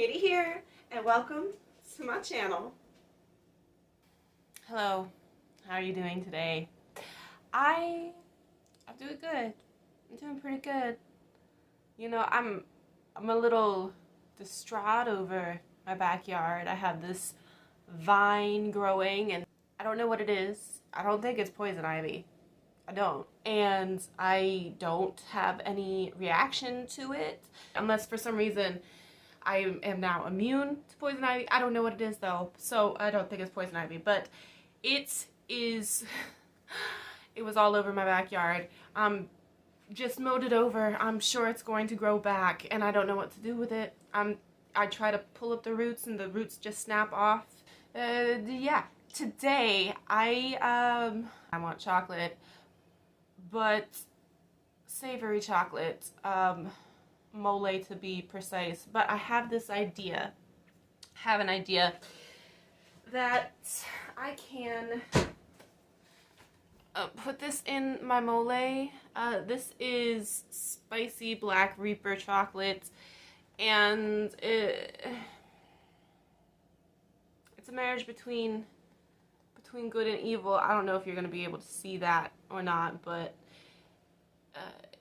Katie here, and welcome to my channel. Hello, how are you doing today? I'm doing good. I'm doing pretty good. You know, I'm a little distraught over my backyard. I have this vine growing, and I don't know what it is. I don't think it's poison ivy. I don't. And I don't have any reaction to it, unless for some reason I am now immune to poison ivy. I don't know what it is though, so I don't think it's poison ivy, but it is, it was all over my backyard. Just mowed it over. I'm sure it's going to grow back, and I don't know what to do with it. I try to pull up the roots, and the roots just snap off. Yeah. Today, I want chocolate, but savory chocolate. Molé to be precise, but I have this idea, that I can put this in my Molé. This is spicy black reaper chocolate, and it's a marriage between good and evil. I don't know if you're going to be able to see that or not, but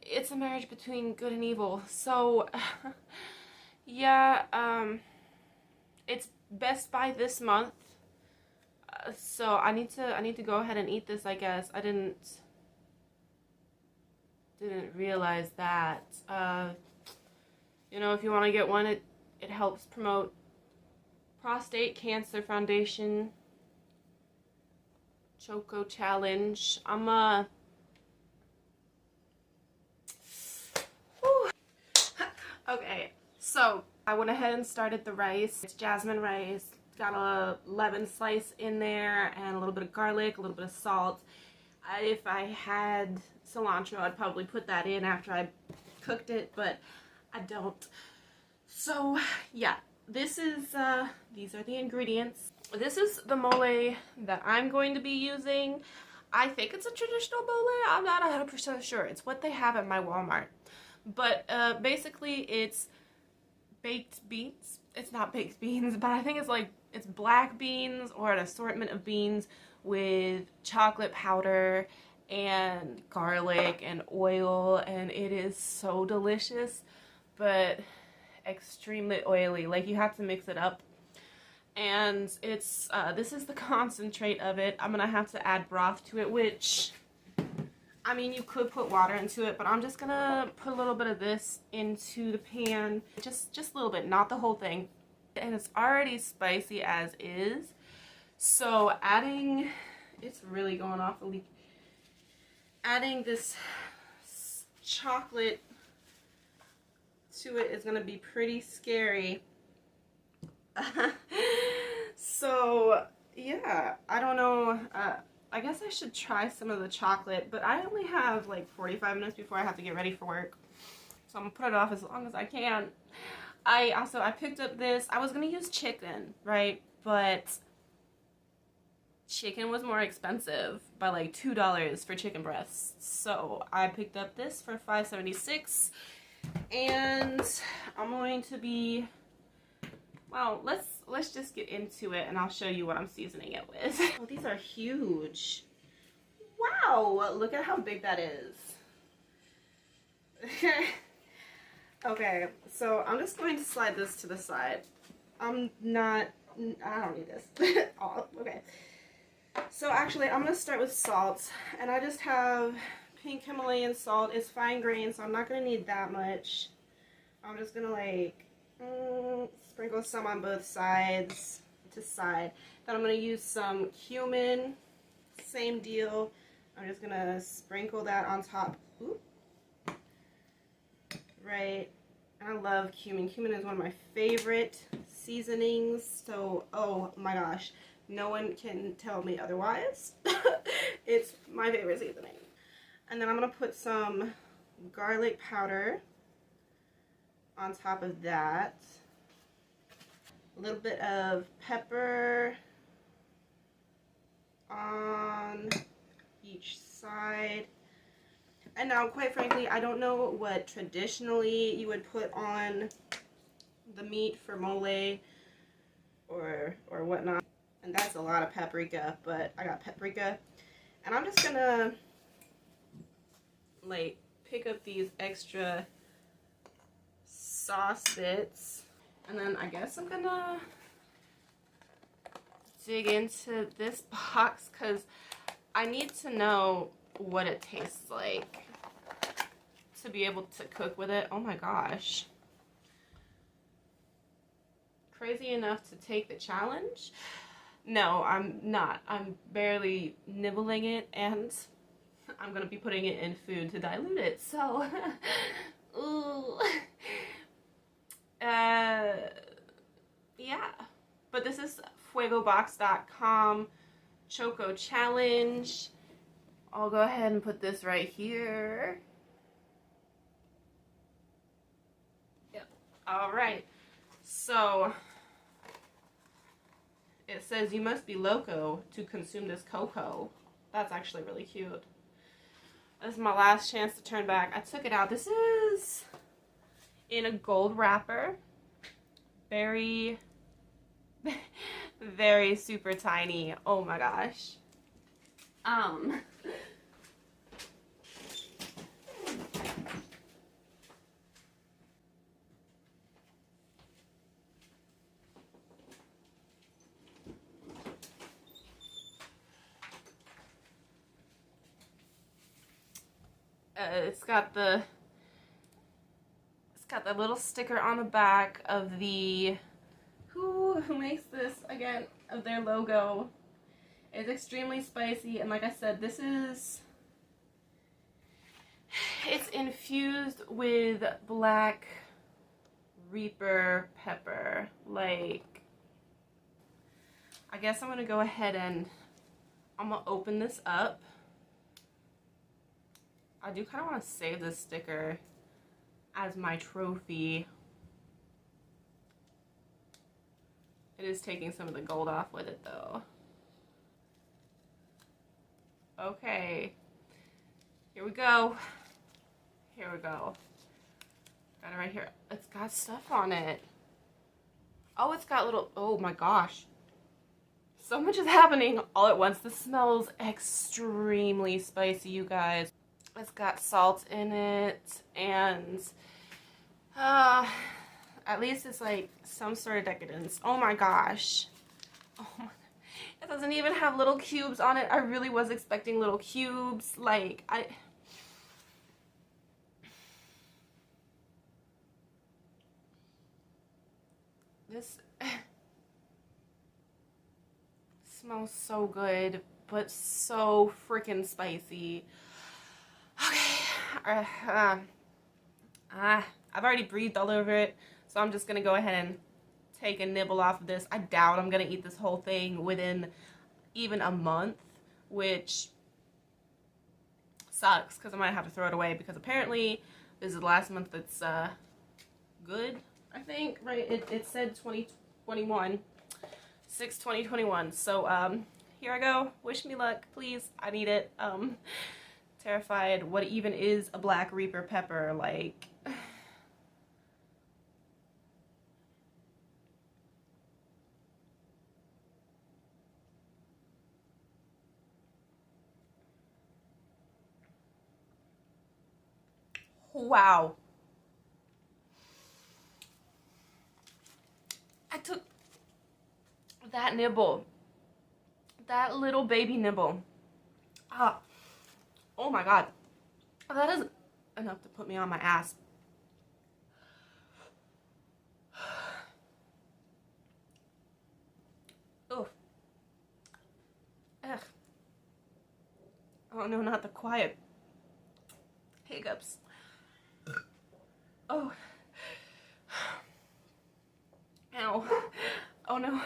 it's a marriage between good and evil. So yeah, it's Best Buy this month, so I need to go ahead and eat this, I guess. I didn't realize that. You know, if you want to get one, it helps promote Prostate Cancer Foundation Choco Challenge. Okay, so I went ahead and started the rice. It's jasmine rice. Got a lemon slice in there and a little bit of garlic, a little bit of salt. If I had cilantro, I'd probably put that in after I cooked it, but I don't. So yeah, this is these are the ingredients. This is the mole that I'm going to be using. I think it's a traditional mole. I'm not 100% sure. It's what they have at my Walmart. But basically it's baked beans. It's not baked beans, but I think it's black beans or an assortment of beans with chocolate powder and garlic and oil, and it is so delicious, but extremely oily. Like, you have to mix it up. And it's this is the concentrate of it. I'm gonna have to add broth to it, which, I mean, you could put water into it, but I'm just gonna put a little bit of this into the pan. Just a little bit, not the whole thing. And it's already spicy as is. So it's really going off the leaf. Adding this chocolate to it is gonna be pretty scary. So yeah, I don't know. I guess I should try some of the chocolate, but I only have like 45 minutes before I have to get ready for work, so I'm gonna put it off as long as I can. I picked up this. I was gonna use chicken, right? But chicken was more expensive by like $2 for chicken breasts, so I picked up this for $5.76, and I'm going to be, well, let's just get into it, and I'll show you what I'm seasoning it with. Oh, these are huge. Wow, look at how big that is. Okay, so I'm just going to slide this to the side. I don't need this. Oh, okay. So actually, I'm going to start with salt, and I just have pink Himalayan salt. It's fine grain, so I'm not going to need that much. I'm just going to like sprinkle some on both sides to side. Then I'm going to use some cumin. Same deal. I'm just going to sprinkle that on top. Ooh. Right. And I love cumin. Cumin is one of my favorite seasonings. So, oh my gosh. No one can tell me otherwise. It's my favorite seasoning. And then I'm going to put some garlic powder on top of that. A little bit of pepper on each side. And now, quite frankly, I don't know what traditionally you would put on the meat for mole or whatnot. And that's a lot of paprika, but I got paprika. And I'm just gonna like pick up these extra sauce bits. And then I guess I'm gonna dig into this box because I need to know what it tastes like to be able to cook with it. Oh my gosh. Crazy enough to take the challenge? No, I'm not. I'm barely nibbling it, and I'm gonna be putting it in food to dilute it. So, ooh. Yeah. But this is fuegobox.com Choco Challenge. I'll go ahead and put this right here. Yep. All right. So it says you must be loco to consume this cocoa. That's actually really cute. This is my last chance to turn back. I took it out. This is in a gold wrapper. Very, very super tiny. Oh my gosh. It's got the little sticker on the back of the who makes this again, of their logo. It's extremely spicy, and like I said, it's infused with black Reaper pepper. Like, I guess I'm gonna go ahead and I'm gonna open this up. I do kind of want to save this sticker as my trophy. It is taking some of the gold off with it though. Okay, here we go. Here we go. Got it right here. It's got stuff on it. Oh, it's got little, oh my gosh. So much is happening all at once. This smells extremely spicy, you guys. It's got salt in it, and at least it's like some sort of decadence. Oh my gosh. Oh my, it doesn't even have little cubes on it. I really was expecting little cubes. Like, this smells so good, but so freaking spicy. Okay, I've already breathed all over it, so I'm just gonna go ahead and take a nibble off of this. I doubt I'm gonna eat this whole thing within even a month, which sucks because I might have to throw it away because apparently this is the last month that's good, I think, right? It said 2021, 6/20/21. So here I go. Wish me luck, please. I need it. Terrified what even is a black Reaper pepper, like. Wow. I took that nibble, that little baby nibble. Oh my god. That is enough to put me on my ass. Oh. Ugh. Oh no, not the quiet hiccups. Oh. Ow. Oh no.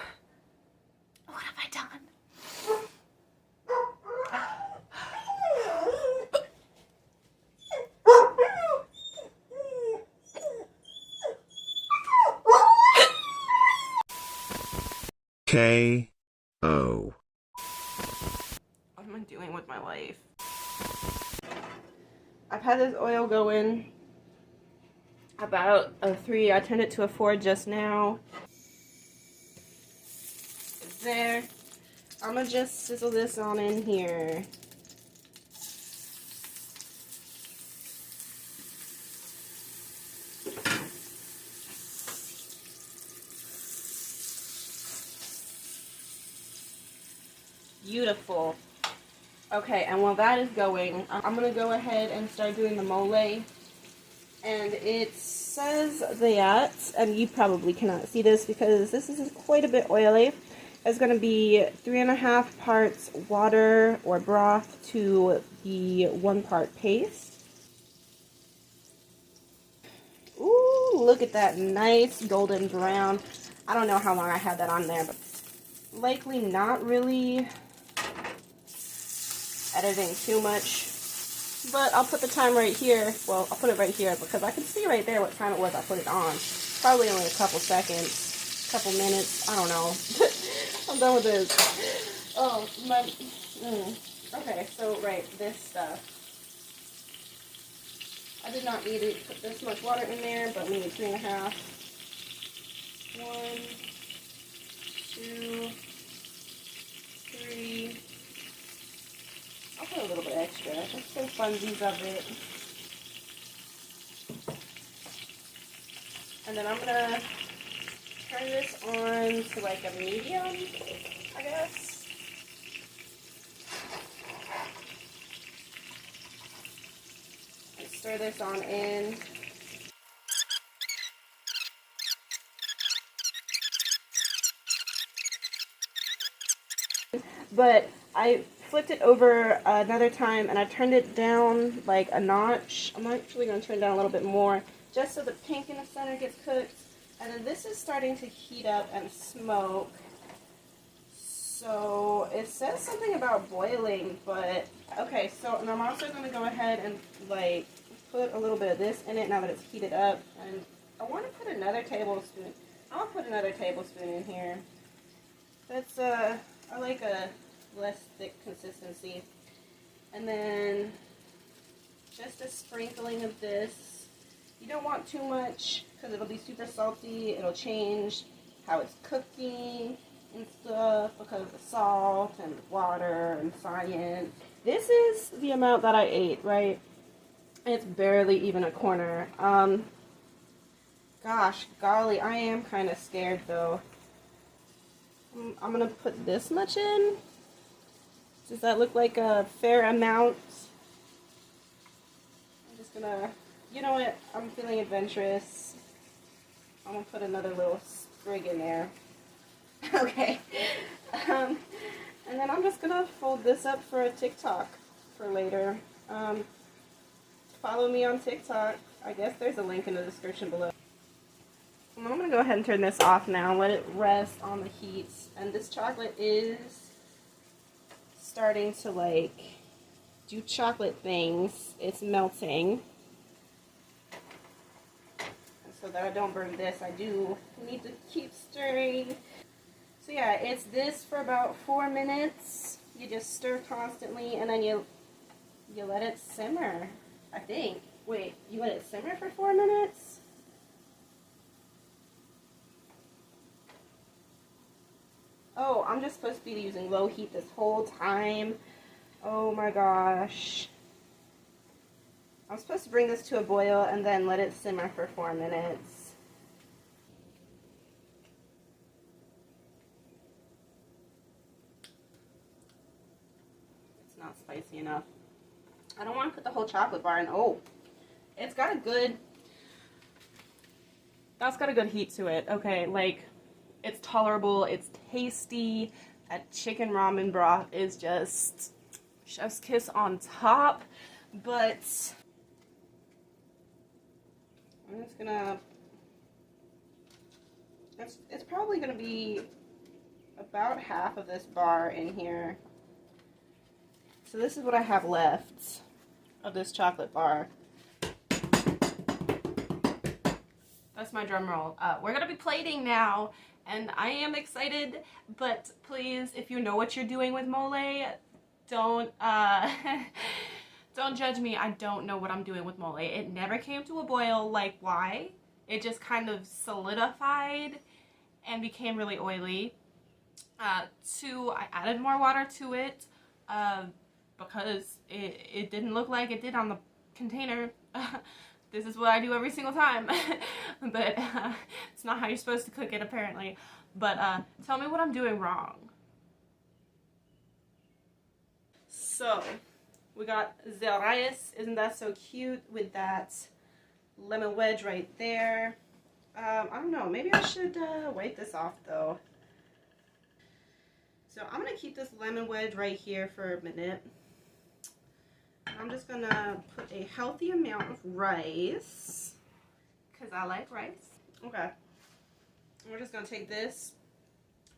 What have I done? K.O. What am I doing with my life? I've had this oil going. about a 3. I turned it to a 4 just now. There. I'm gonna just sizzle this on in here. Beautiful. Okay, and while that is going, I'm gonna go ahead and start doing the mole. And it says that, and you probably cannot see this because this is quite a bit oily. It's going to be 3.5 parts water or broth to the 1 part paste. Ooh, look at that nice golden brown. I don't know how long I had that on there, but likely not really editing too much. But I'll put the time right here. Well, I'll put it right here because I can see right there what time it was I put it on. Probably only a couple seconds, couple minutes. I don't know. I'm done with this. Oh, my. Okay, so, right, this stuff. I did not need to put this much water in there, but we need 3.5. 1, 2, 3. I'll put a little bit extra. Just some funsies of it. And then I'm gonna turn this on to like a medium, I guess. And stir this on in. But I flipped it over another time and I turned it down like a notch. I'm actually going to turn it down a little bit more just so the pink in the center gets cooked. And then this is starting to heat up and smoke. So it says something about boiling, but okay, so and I'm also going to go ahead and like put a little bit of this in it now that it's heated up. And I want to put another tablespoon. I'll put another tablespoon in here. That's I like a less thick consistency. And then just a sprinkling of this. You don't want too much because it'll be super salty. It'll change how it's cooking and stuff because of the salt and the water and science. This is the amount that I ate, right? It's barely even a corner. Gosh, golly, I am kind of scared though. I'm gonna put this much in. Does that look like a fair amount? I'm just gonna, you know what, I'm feeling adventurous. I'm gonna put another little sprig in there. Okay. And then I'm just gonna fold this up for a TikTok for later. Follow me on TikTok. I guess there's a link in the description below. I'm going to go ahead and turn this off now and let it rest on the heat. And this chocolate is starting to like do chocolate things. It's melting. And so that I don't burn this, I do need to keep stirring. So yeah, it's this for about 4 minutes. You just stir constantly and then you let it simmer, I think. Wait, you let it simmer for 4 minutes? Oh, I'm just supposed to be using low heat this whole time. Oh my gosh. I'm supposed to bring this to a boil and then let it simmer for 4 minutes. It's not spicy enough. I don't want to put the whole chocolate bar in. Oh, it's got a good, that's got a good heat to it. Okay, like, it's tolerable, it's tasty. That chicken ramen broth is just chef's kiss on top. But I'm just gonna, it's probably gonna be about half of this bar in here. So this is what I have left of this chocolate bar. That's my drum roll. We're gonna be plating now, and I am excited, but please, if you know what you're doing with mole, don't Don't judge me. I don't know what I'm doing with mole. It never came to a boil. Like, why? It just kind of solidified and became really oily. Two, I added more water to it because it didn't look like it did on the container. This is what I do every single time. But it's not how you're supposed to cook it, apparently. But tell me what I'm doing wrong. So, we got the rice. Isn't that so cute with that lemon wedge right there? I don't know. Maybe I should wipe this off, though. So I'm going to keep this lemon wedge right here for a minute. I'm just going to put a healthy amount of rice, because I like rice. Okay. We're just going to take this,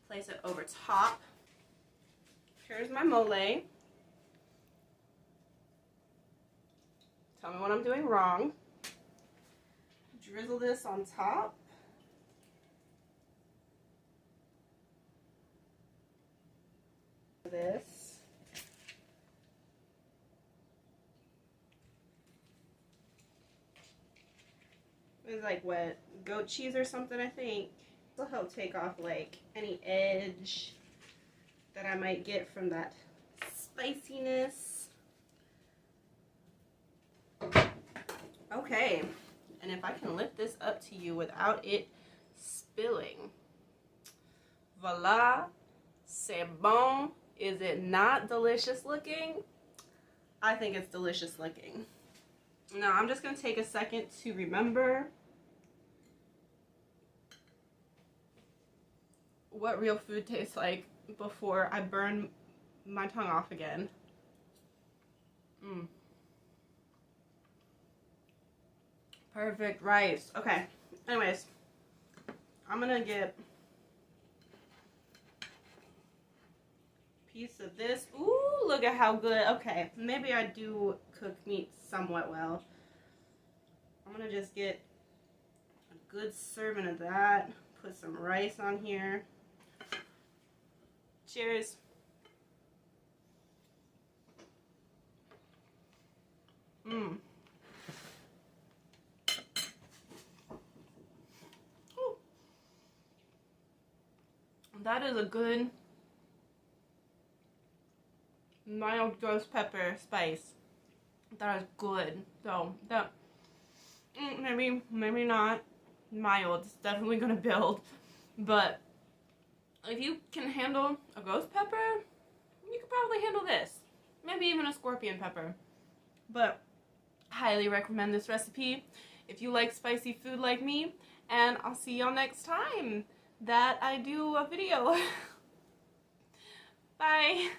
place it over top. Here's my mole. Tell me what I'm doing wrong. Drizzle this on top. This. It's like what, goat cheese or something, I think. This will help take off like any edge that I might get from that spiciness. Okay, and if I can lift this up to you without it spilling. Voila, c'est bon. Is it not delicious looking? I think it's delicious looking. Now I'm just going to take a second to remember what real food tastes like before I burn my tongue off again. Perfect rice. Okay, anyways, I'm going to get piece of this. Ooh, look at how good. Okay, maybe I do cook meat somewhat well. I'm gonna just get a good serving of that. Put some rice on here. Cheers. Ooh. That is a good mild ghost pepper spice. That is good. So that maybe not mild. It's definitely gonna build. But if you can handle a ghost pepper, you could probably handle this. Maybe even a scorpion pepper. But highly recommend this recipe if you like spicy food like me. And I'll see y'all next time that I do a video. Bye.